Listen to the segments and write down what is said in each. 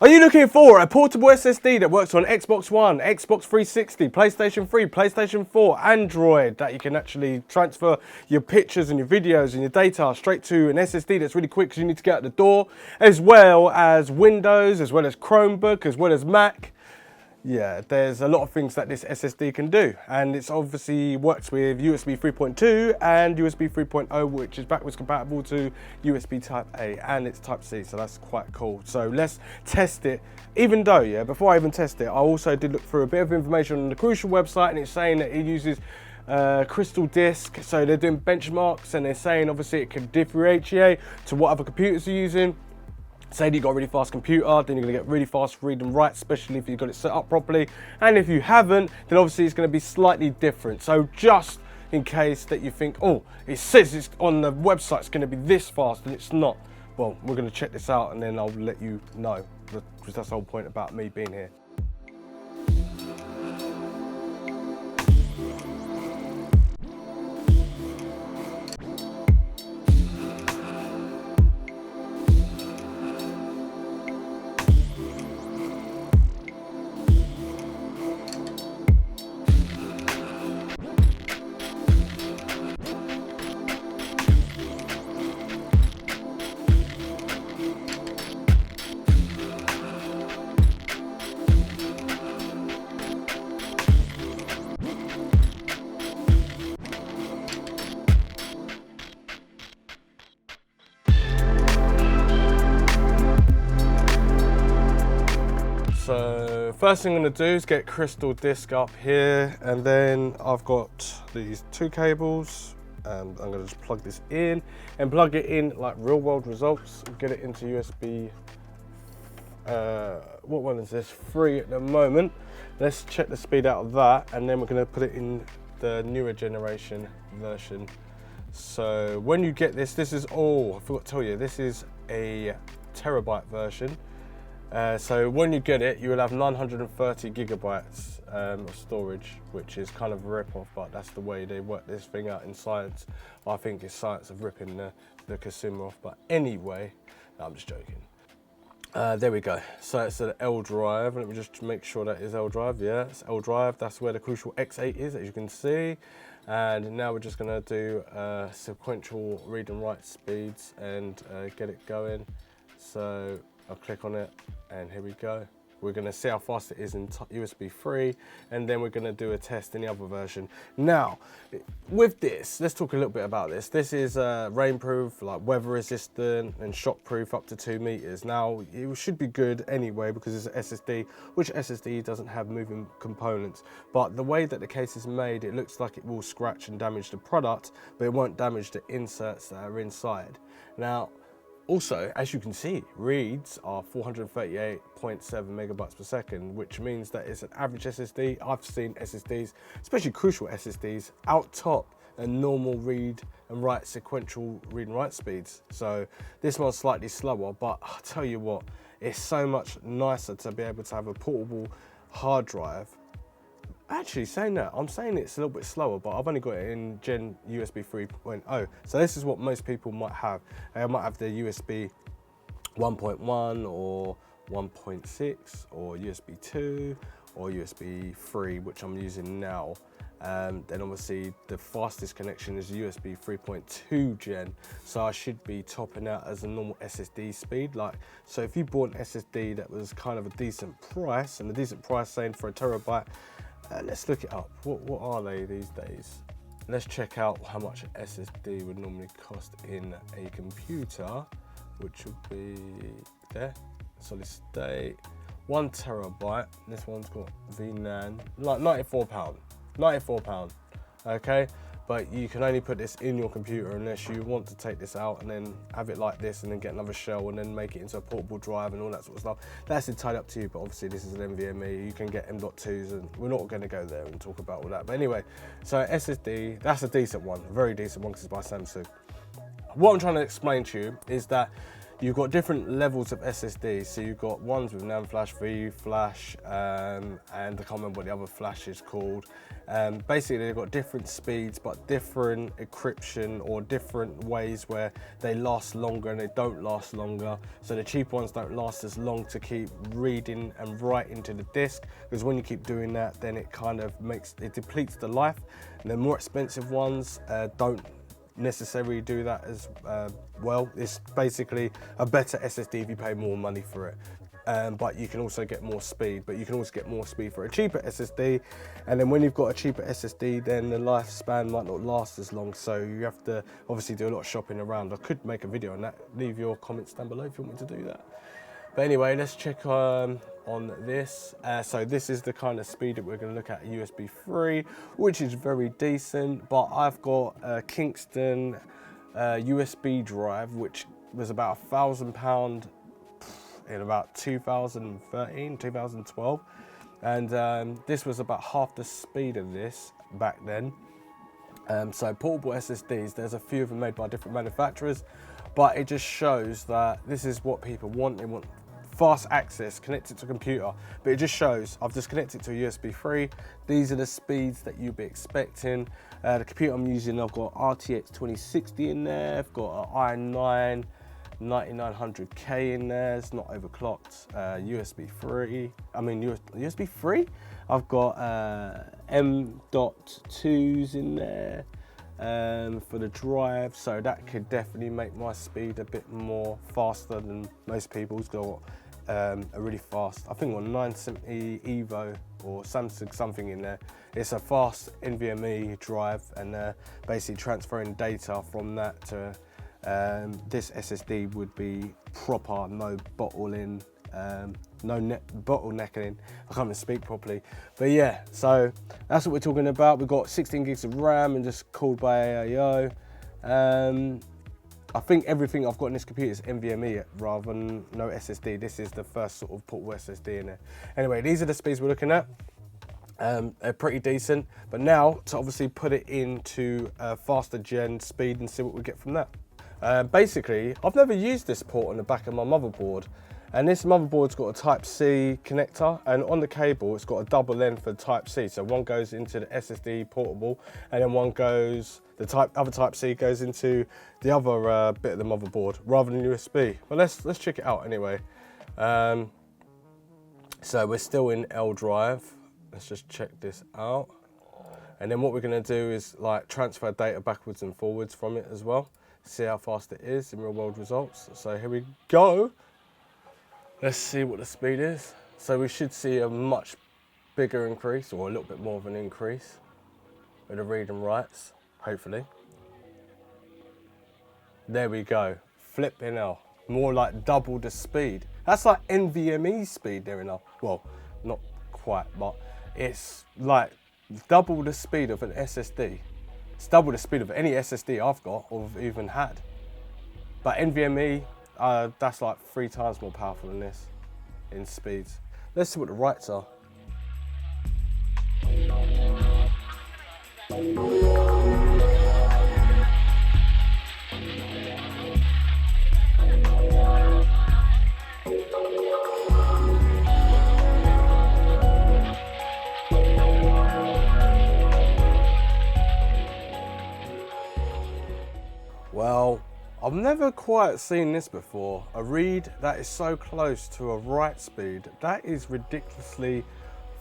Are you looking for a portable SSD that works on Xbox One, Xbox 360, PlayStation 3, PlayStation 4, Android, that you can actually transfer your pictures and your videos and your data straight to an SSD that's really quick because you need to get out the door, as well as Windows, as well as Chromebook, as well as Mac? Yeah, there's a lot of things that this SSD can do, and it's obviously works with USB 3.2 and USB 3.0, which is backwards compatible to USB Type A, and it's Type C, so that's quite cool. So let's test it. Even though, yeah, before I even test it, I also did look through a bit of information on the Crucial website, and it's saying that it uses crystal disk, so they're doing benchmarks, and they're saying obviously it can differentiate to what other computers are using. Say that you've got a really fast computer, then you're going to get really fast read and write, especially if you've got it set up properly. And if you haven't, then obviously it's going to be slightly different. So just in case that you think, oh, it says it's on the website it's going to be this fast and it's not. Well, we're going to check this out and then I'll let you know, because that's the whole point about me being here. So first thing I'm going to do is get crystal disk up here, and then I've got these two cables, and I'm going to just plug this in and plug it in like real world results, get it into USB, what one is this, 3 at the moment. Let's check the speed out of that, and then we're going to put it in the newer generation version. So when you get this, this is, oh, I forgot to tell you, this is a terabyte version. So when you get it, you will have 930 gigabytes of storage, which is kind of a rip-off, but that's the way they work this thing out in science. I think it's science of ripping the consumer off, but anyway, no, I'm just joking. There we go. So it's an L drive. Let me just make sure that is L drive. Yeah, it's L drive. That's where the Crucial X8 is, as you can see. And now we're just gonna do sequential read and write speeds and get it going. So I'll click on it, and here we go. We're going to see how fast it is in USB 3, and then we're going to do a test in the other version. Now, with this, let's talk a little bit about this. This is rainproof, like weather resistant, and shockproof up to 2 meters. Now, it should be good anyway because it's an SSD, which SSD doesn't have moving components. But the way that the case is made, it looks like it will scratch and damage the product, but it won't damage the inserts that are inside. Now, also, as you can see, reads are 438.7 megabytes per second, which means that it's an average SSD. I've seen SSDs, especially Crucial SSDs, out top a normal read and write sequential read and write speeds. So this one's slightly slower, but I'll tell you what, it's so much nicer to be able to have a portable hard drive. Actually, saying that, I'm saying it's a little bit slower, but I've only got it in Gen USB 3.0. So this is what most people might have. They might have the USB 1.1 or 1.6 or USB 2 or USB 3, which I'm using now. Then obviously the fastest connection is USB 3.2 gen. So I should be topping out as a normal SSD speed. So if you bought an SSD that was kind of a decent price, and a decent price saying for a terabyte, let's look it up. What are they these days? Let's check out how much an SSD would normally cost in a computer, which would be there, solid state, 1 terabyte. This one's got VNAND, like £94, £94, okay? But you can only put this in your computer unless you want to take this out and then have it like this and then get another shell and then make it into a portable drive and all that sort of stuff. That's entirely up to you, but obviously this is an NVMe. You can get M.2s, and we're not going to go there and talk about all that. But anyway, so SSD, that's a decent one, a very decent one because it's by Samsung. What I'm trying to explain to you is that you've got different levels of SSD. So you've got ones with NAND flash, V flash, and I can't remember what the other flash is called. Basically, they've got different speeds, but different encryption or different ways where they last longer and they don't last longer. So the cheap ones don't last as long to keep reading and writing to the disk, because when you keep doing that, then it kind of depletes the life. And the more expensive ones don't necessarily do that as well. It's basically a better SSD if you pay more money for it. But you can also get more speed, but you can also get more speed for a cheaper SSD. And then when you've got a cheaper SSD, then the lifespan might not last as long. So you have to obviously do a lot of shopping around. I could make a video on that. Leave your comments down below if you want me to do that. But anyway, let's check on this. So this is the kind of speed that we're going to look at USB 3, which is very decent. But I've got a Kingston USB drive, which was about £1,000 in about 2013, 2012. And this was about half the speed of this back then. So portable SSDs, there's a few of them made by different manufacturers, but it just shows that this is what people want. They want fast access, connected to a computer, but it just shows I've just connected to a USB 3. These are the speeds that you'd be expecting. The computer I'm using, I've got RTX 2060 in there, I've got an i9 9900K in there, it's not overclocked. USB 3, USB 3? I've got M.2s in there for the drive, so that could definitely make my speed a bit more faster than most people's. Got a really fast, I think on 970 Evo or Samsung something in there. It's a fast NVMe drive, and basically transferring data from that to this SSD would be proper, no bottlenecking. I can't even speak properly. But yeah, so that's what we're talking about. We've got 16 gigs of RAM and just cooled by AIO. I think everything I've got in this computer is NVMe rather than no SSD. This is the first sort of portable SSD in there. Anyway, these are the speeds we're looking at. They're pretty decent, but now to obviously put it into a faster gen speed and see what we get from that. Basically, I've never used this port on the back of my motherboard, and this motherboard's got a Type-C connector, and on the cable it's got a double end for Type-C. So one goes into the SSD portable, and then one goes, other Type-C goes into the other bit of the motherboard rather than USB. But let's check it out anyway. So we're still in L drive. Let's just check this out. And then what we're gonna do is like transfer data backwards and forwards from it as well. See how fast it is in real world results. So here we go. Let's see what the speed is. So we should see a much bigger increase, or a little bit more of an increase with the read and writes, hopefully. There we go, flipping hell. More like double the speed. That's like NVMe speed there enough. Well, not quite, but it's like double the speed of an SSD. It's double the speed of any SSD I've got or have even had. But NVMe, that's like 3 times more powerful than this in speeds. Let's see what the writes are. Well, I've never quite seen this before. A read that is so close to a write speed. That is ridiculously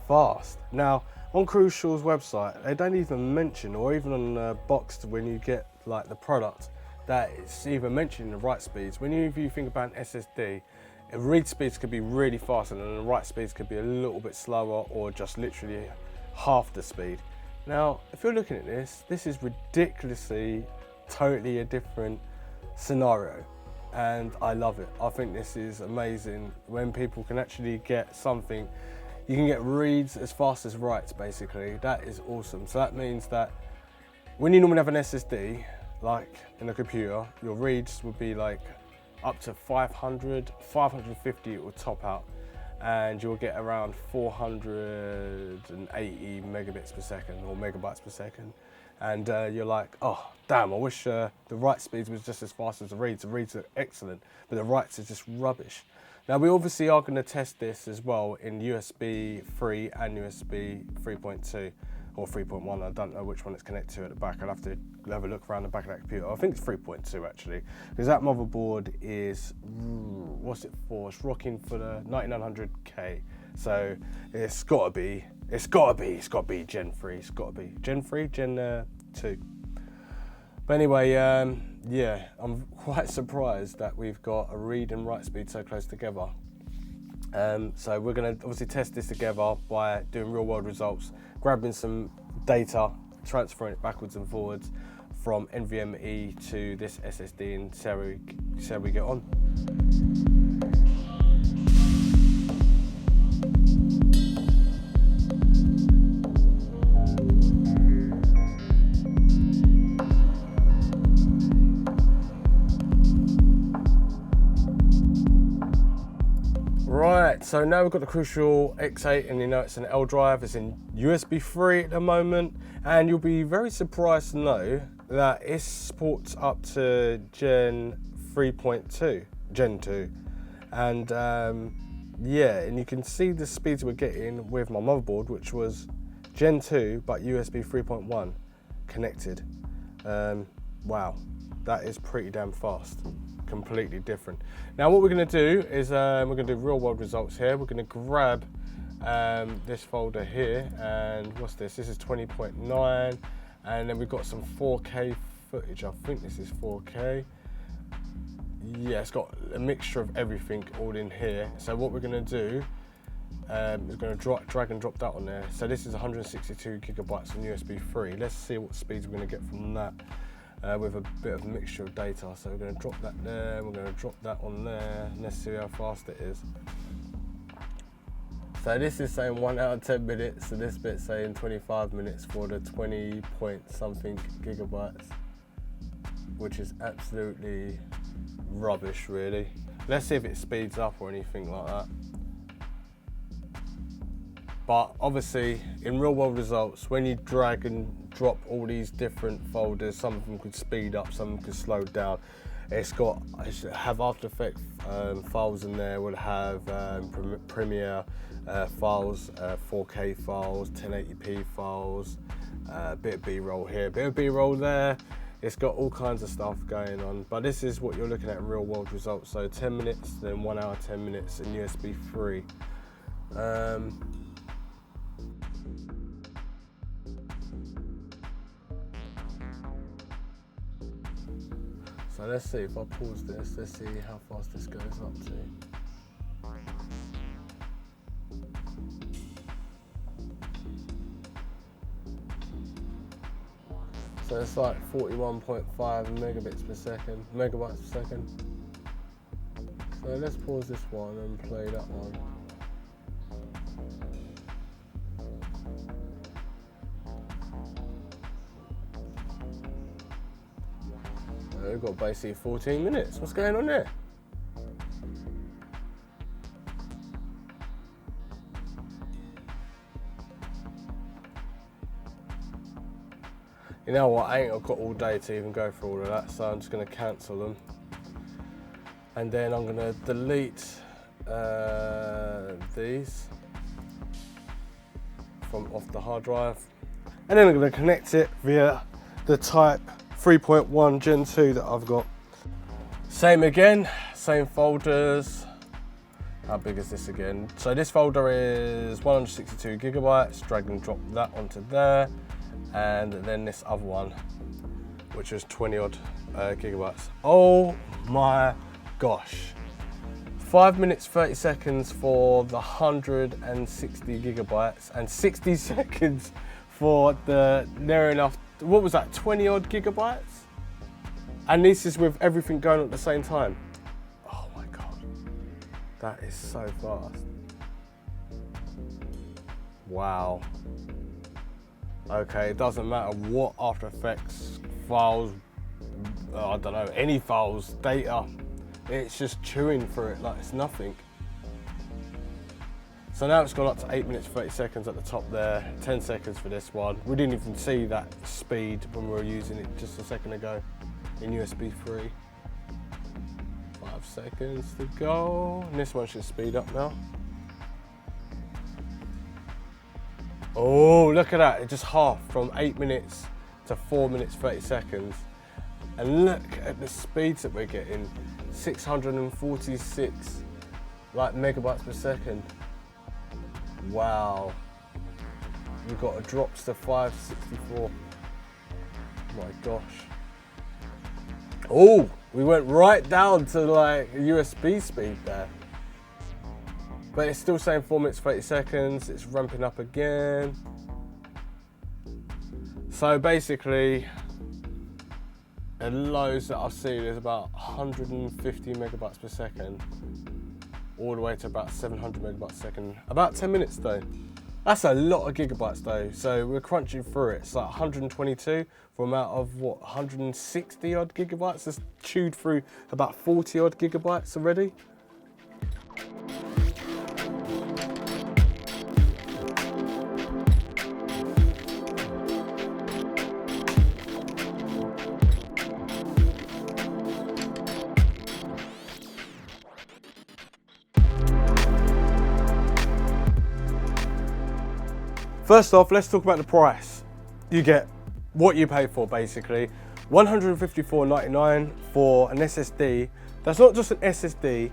fast. Now, on Crucial's website, they don't even mention, or even on the box when you get like the product, that it's even mentioning the write speeds. When you think about an SSD, read speeds could be really fast and then the write speeds could be a little bit slower or just literally half the speed. Now, if you're looking at this, this is ridiculously totally a different scenario, and I love it. I think this is amazing when people can actually get something. You can get reads as fast as writes, basically. That is awesome. So that means that when you normally have an SSD, like in a computer, your reads would be like up to 500, 550 it will top out, and you'll get around 480 megabits per second or megabytes per second. and you're like, oh damn, I wish the write speed was just as fast as the reads. The reads are excellent, but the writes are just rubbish. Now we obviously are going to test this as well in USB 3 and USB 3.2 or 3.1. I don't know which one it's connected to at the back. I'll have to have a look around the back of that computer. I think it's 3.2 actually, because that motherboard is, what's it for? It's rocking for the 9900K. So it's gotta be Gen 3. It's gotta be Gen 3, Gen 2. But anyway, yeah, I'm quite surprised that we've got a read and write speed so close together. So we're going to obviously test this together by doing real world results, grabbing some data, transferring it backwards and forwards from NVMe to this SSD, and see how we get on. Right, so now we've got the Crucial X8, and you know it's an L drive. It's in USB 3 at the moment, and you'll be very surprised to know that it supports up to Gen 3.2, Gen 2, and yeah, and you can see the speeds we're getting with my motherboard, which was Gen 2 but USB 3.1 connected. Wow, that is pretty damn fast. Completely different. Now what we're going to do is we're going to do real world results here. We're going to grab this folder here, and what's this? This is 20.9, and then we've got some 4K footage. I think this is 4K. Yeah, it's got a mixture of everything all in here. So what we're going to do is going to drag and drop that on there. So this is 162 gigabytes on USB 3. Let's see what speeds we're going to get from that. With a bit of a mixture of data. So we're going to drop that there, we're going to drop that on there, and let's see how fast it is. So this is saying 1 hour 10 minutes, so this bit's saying 25 minutes for the 20 point something gigabytes, which is absolutely rubbish really. Let's see if it speeds up or anything like that. But obviously, in real world results, when you drag and drop all these different folders, some of them could speed up, some of them could slow down. It should have After Effects files in there, will have Premiere files, 4K files, 1080p files, bit of B-roll here, bit of B-roll there. It's got all kinds of stuff going on, but this is what you're looking at in real world results. So 10 minutes, then 1 hour 10 minutes in USB 3. So let's see, if I pause this, let's see how fast this goes up to. So it's like 41.5 megabytes per second. So let's pause this one and play that one. We've got basically 14 minutes. What's going on there? You know what, I ain't got all day to even go through all of that, so I'm just going to cancel them. And then I'm going to delete these from off the hard drive. And then I'm going to connect it via the Type 3.1 Gen 2 that I've got. Same again, same folders. How big is this again? So this folder is 162 gigabytes, drag and drop that onto there. And then this other one, which is 20 odd gigabytes. Oh my gosh. 5 minutes 30 seconds for the 160 gigabytes and 60 seconds for the near enough, what was that, 20 odd gigabytes? And this is with everything going on at the same time. Oh my God, that is so fast. Wow. Okay, it doesn't matter what After Effects files, I don't know, any files, data, it's just chewing through it like it's nothing. So now it's gone up to 8 minutes 30 seconds at the top there, 10 seconds for this one. We didn't even see that speed when we were using it just a second ago in USB 3. 5 seconds to go. And this one should speed up now. Oh, look at that, it just halved from 8 minutes to 4 minutes 30 seconds. And look at the speeds that we're getting, 646 megabytes per second. Wow. We've got a drops to 564. Oh my gosh. Oh, we went right down to like USB speed there. But it's still saying 4 minutes 30 seconds, it's ramping up again. So basically, the lows that I've seen is about 150 megabytes per second, all the way to about 700 megabytes a second. About 10 minutes though. That's a lot of gigabytes though. So we're crunching through it. It's like 122 from out of what, 160 odd gigabytes. It's chewed through about 40 odd gigabytes already. First off, let's talk about the price. You get what you pay for basically. $154.99 for an SSD. That's not just an SSD.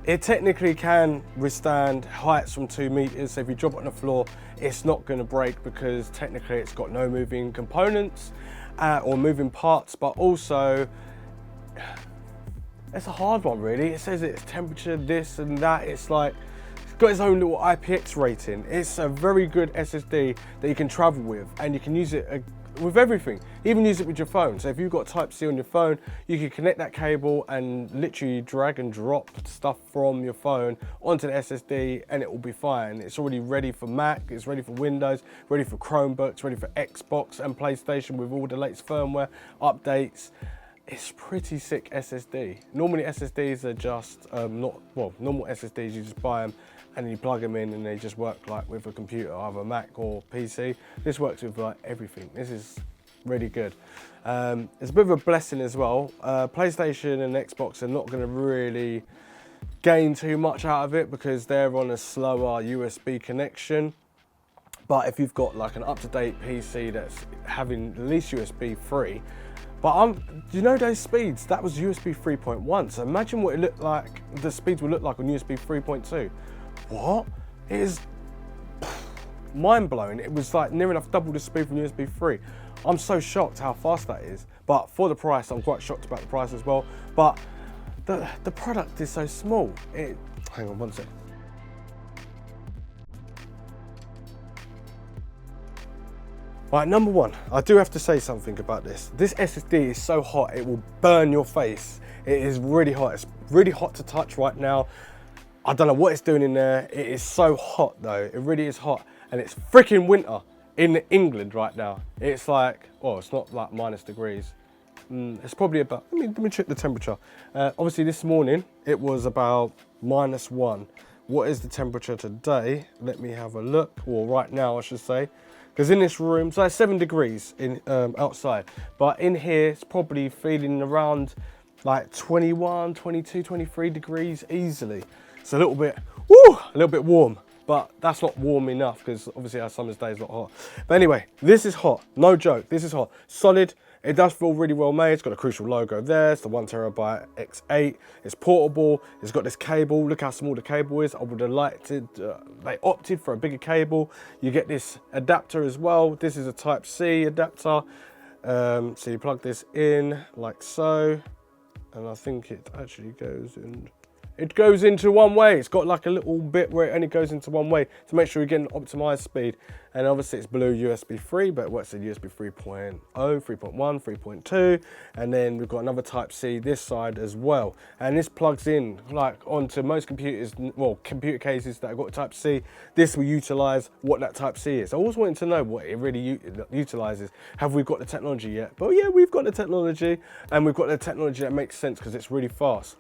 It technically can withstand heights from 2 meters. So if you drop it on the floor, it's not gonna break because technically it's got no moving components or moving parts, but also it's a hard one really. It says it's temperature, this and that. It's like, got its own little IPX rating. It's a very good SSD that you can travel with, and you can use it with everything. Even use it with your phone. So if you've got Type-C on your phone, you can connect that cable and literally drag and drop stuff from your phone onto the SSD and it will be fine. It's already ready for Mac, it's ready for Windows, ready for Chromebooks, ready for Xbox and PlayStation with all the latest firmware updates. It's pretty sick SSD. Normally SSDs are just normal SSDs, you just buy them and you plug them in and they just work like with a computer, either Mac or PC. This works with like everything. This is really good. It's a bit of a blessing as well. PlayStation and Xbox are not going to really gain too much out of it because they're on a slower USB connection. But if you've got like an up-to-date PC that's having at least USB 3, but do you know those speeds? That was USB 3.1. So imagine what it looked like, the speeds would look like on USB 3.2. What? It is mind-blowing. It was like near enough double the speed from USB 3. I'm so shocked how fast that is. But for the price, I'm quite shocked about the price as well. But the product is so small. Hang on one sec. Right, number one, I do have to say something about this. This SSD is so hot, it will burn your face. It is really hot. It's really hot to touch right now. I don't know what it's doing in there. It is so hot though. It really is hot. And it's freaking winter in England right now. It's like, well, it's not like minus degrees. It's probably about, let me check the temperature. Obviously this morning, it was about -1. What is the temperature today? Let me have a look. Well, right now I should say. Because in this room, so it's 7 degrees in outside, but in here it's probably feeling around like 21, 22, 23 degrees easily. It's a little bit warm, but that's not warm enough because obviously our summer's day is not hot. But anyway, this is hot, no joke, this is hot. Solid, it does feel really well made. It's got a Crucial logo there, it's the 1TB X8, it's portable, it's got this cable, look how small the cable is. I would have liked it, they opted for a bigger cable. You get this adapter as well. This is a Type-C adapter. So you plug this in like so, and I think it actually goes in. It goes into one way. It's got like a little bit where it only goes into one way to make sure you're getting optimized speed. And obviously it's below USB 3, but it works at USB 3.0, 3.1, 3.2. And then we've got another Type-C this side as well. And this plugs in like onto most computers, well, computer cases that have got Type-C. This will utilize what that Type-C is. I always wanted to know what it really utilizes. Have we got the technology yet? But yeah, we've got the technology, and we've got the technology that makes sense because it's really fast.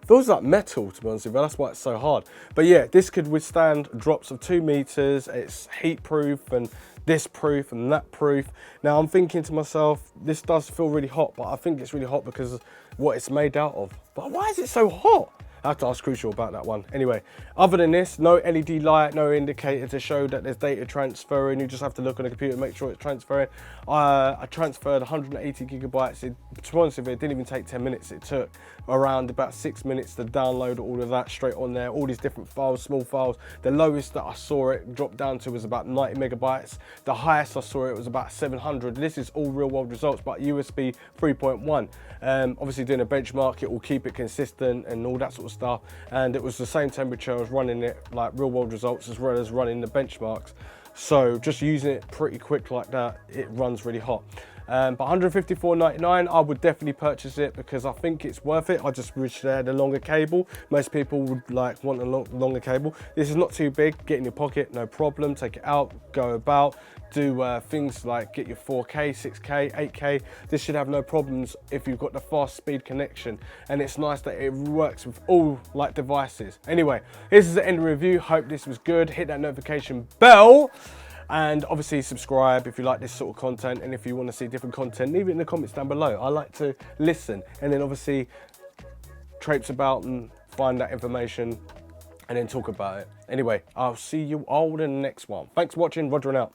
Feels like metal, to be honest with you, that's why it's so hard. But yeah, this could withstand drops of 2 meters, it's heat proof and this proof and that proof. Now I'm thinking to myself, this does feel really hot, but I think it's really hot because of what it's made out of. But why is it so hot? I have to ask Crucial about that one. Anyway, other than this, no LED light, no indicator to show that there's data transferring. You just have to look on the computer and make sure it's transferring. I transferred 180 gigabytes. To be honest with you, it didn't even take 10 minutes. It took around about 6 minutes to download all of that straight on there. All these different files, small files. The lowest that I saw it drop down to was about 90 megabytes. The highest I saw it was about 700. This is all real world results, but USB 3.1. Obviously doing a benchmark, it will keep it consistent and all that sort of stuff. And it was the same temperature. I was running it like real world results as well as running the benchmarks. So just using it pretty quick like that, it runs really hot. But $154.99, I would definitely purchase it because I think it's worth it. I just wish they had a longer cable. Most people would like want a longer cable. This is not too big, get in your pocket, no problem. Take it out, go about, do things like get your 4K, 6K, 8K. This should have no problems if you've got the fast speed connection. And it's nice that it works with all like devices. Anyway, this is the end of the review. Hope this was good. Hit that notification bell. And obviously subscribe if you like this sort of content, and if you want to see different content, leave it in the comments down below. I like to listen and then obviously traipse about and find that information and then talk about it. Anyway, I'll see you all in the next one. Thanks for watching. Roger and out.